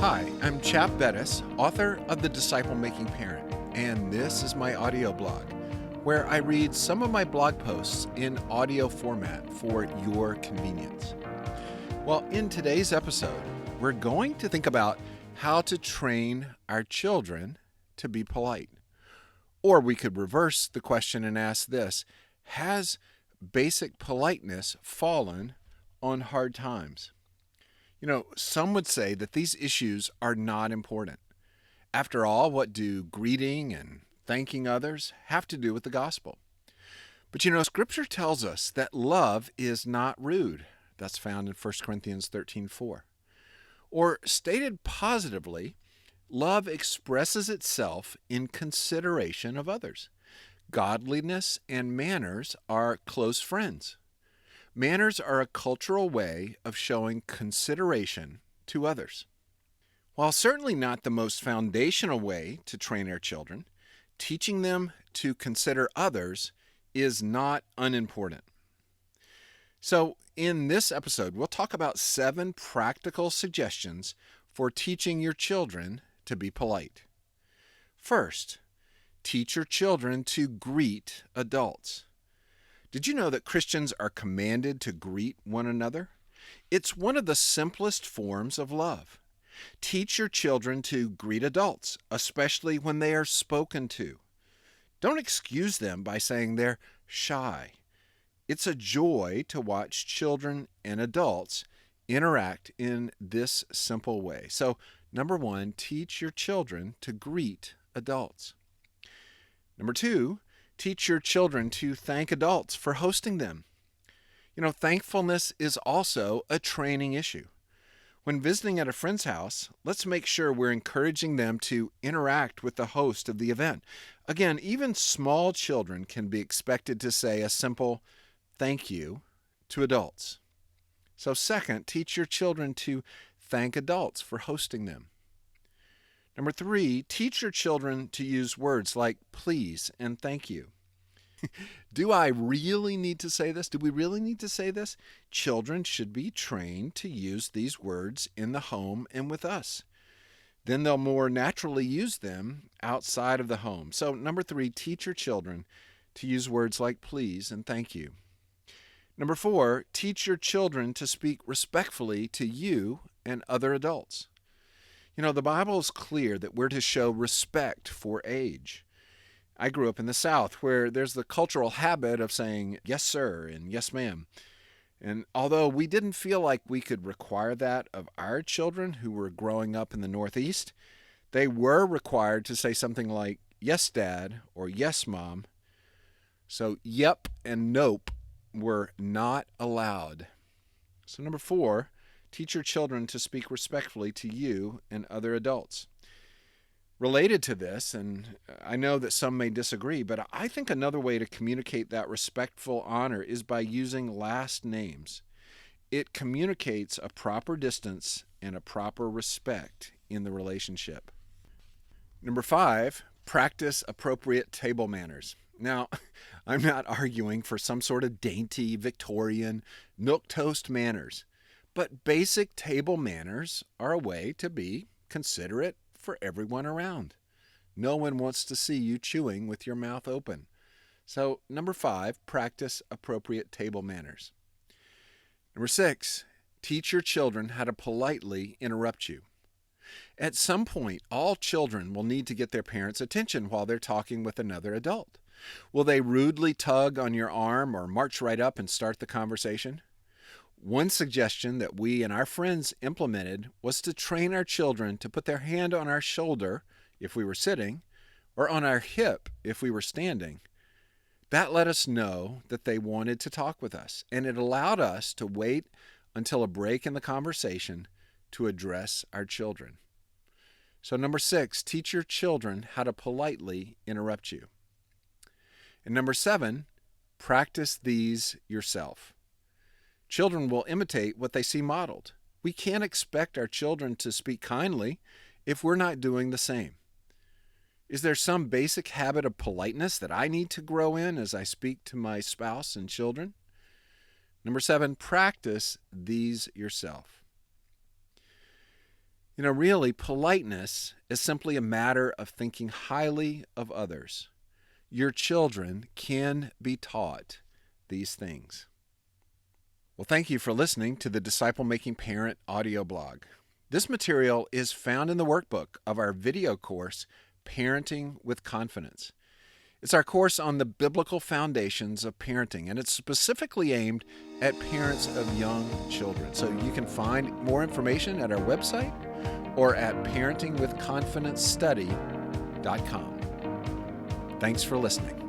Hi, I'm Chap Bettis, author of The Disciple Making Parent, and this is my audio blog, where I read some of my blog posts in audio format for your convenience. Well, in today's episode, we're going to think about how to train our children to be polite. Or we could reverse the question and ask this: has basic politeness fallen on hard times? Some would say that these issues are not important. After all, what do greeting and thanking others have to do with the gospel? But Scripture tells us that love is not rude. That's found in 1 Corinthians 13:4. Or stated positively, love expresses itself in consideration of others. Godliness and manners are close friends. Manners are a cultural way of showing consideration to others. While certainly not the most foundational way to train our children, teaching them to consider others is not unimportant. So, in this episode, we'll talk about 7 practical suggestions for teaching your children to be polite. First, teach your children to greet adults. Did you know that Christians are commanded to greet one another? It's one of the simplest forms of love. Teach your children to greet adults, especially when they are spoken to. Don't excuse them by saying they're shy. It's a joy to watch children and adults interact in this simple way. So, number 1, teach your children to greet adults. Number 2, teach your children to thank adults for hosting them. Thankfulness is also a training issue. When visiting at a friend's house, let's make sure we're encouraging them to interact with the host of the event. Again, even small children can be expected to say a simple thank you to adults. So second, teach your children to thank adults for hosting them. Number 3, teach your children to use words like please and thank you. Do I really need to say this? Do we really need to say this? Children should be trained to use these words in the home and with us. Then they'll more naturally use them outside of the home. So number 3, teach your children to use words like please and thank you. Number 4, teach your children to speak respectfully to you and other adults. The Bible is clear that we're to show respect for age. I grew up in the South, where there's the cultural habit of saying yes sir and yes ma'am. And although we didn't feel like we could require that of our children who were growing up in the Northeast, they were required to say something like yes dad or yes mom. So yep and nope were not allowed. So number 4, teach your children to speak respectfully to you and other adults. Related to this, and I know that some may disagree, but I think another way to communicate that respectful honor is by using last names. It communicates a proper distance and a proper respect in the relationship. Number 5, practice appropriate table manners. Now, I'm not arguing for some sort of dainty Victorian milquetoast manners. But basic table manners are a way to be considerate for everyone around. No one wants to see you chewing with your mouth open. So, number 5, practice appropriate table manners. Number 6, teach your children how to politely interrupt you. At some point, all children will need to get their parents' attention while they're talking with another adult. Will they rudely tug on your arm or march right up and start the conversation? One suggestion that we and our friends implemented was to train our children to put their hand on our shoulder if we were sitting, or on our hip if we were standing. That let us know that they wanted to talk with us, and it allowed us to wait until a break in the conversation to address our children. So number 6, teach your children how to politely interrupt you. And number 7, practice these yourself. Children will imitate what they see modeled. We can't expect our children to speak kindly if we're not doing the same. Is there some basic habit of politeness that I need to grow in as I speak to my spouse and children? Number 7, practice these yourself. Really, politeness is simply a matter of thinking highly of others. Your children can be taught these things. Well, thank you for listening to the Disciple Making Parent audio blog. This material is found in the workbook of our video course, Parenting with Confidence. It's our course on the biblical foundations of parenting, and it's specifically aimed at parents of young children. So you can find more information at our website or at parentingwithconfidencestudy.com. Thanks for listening.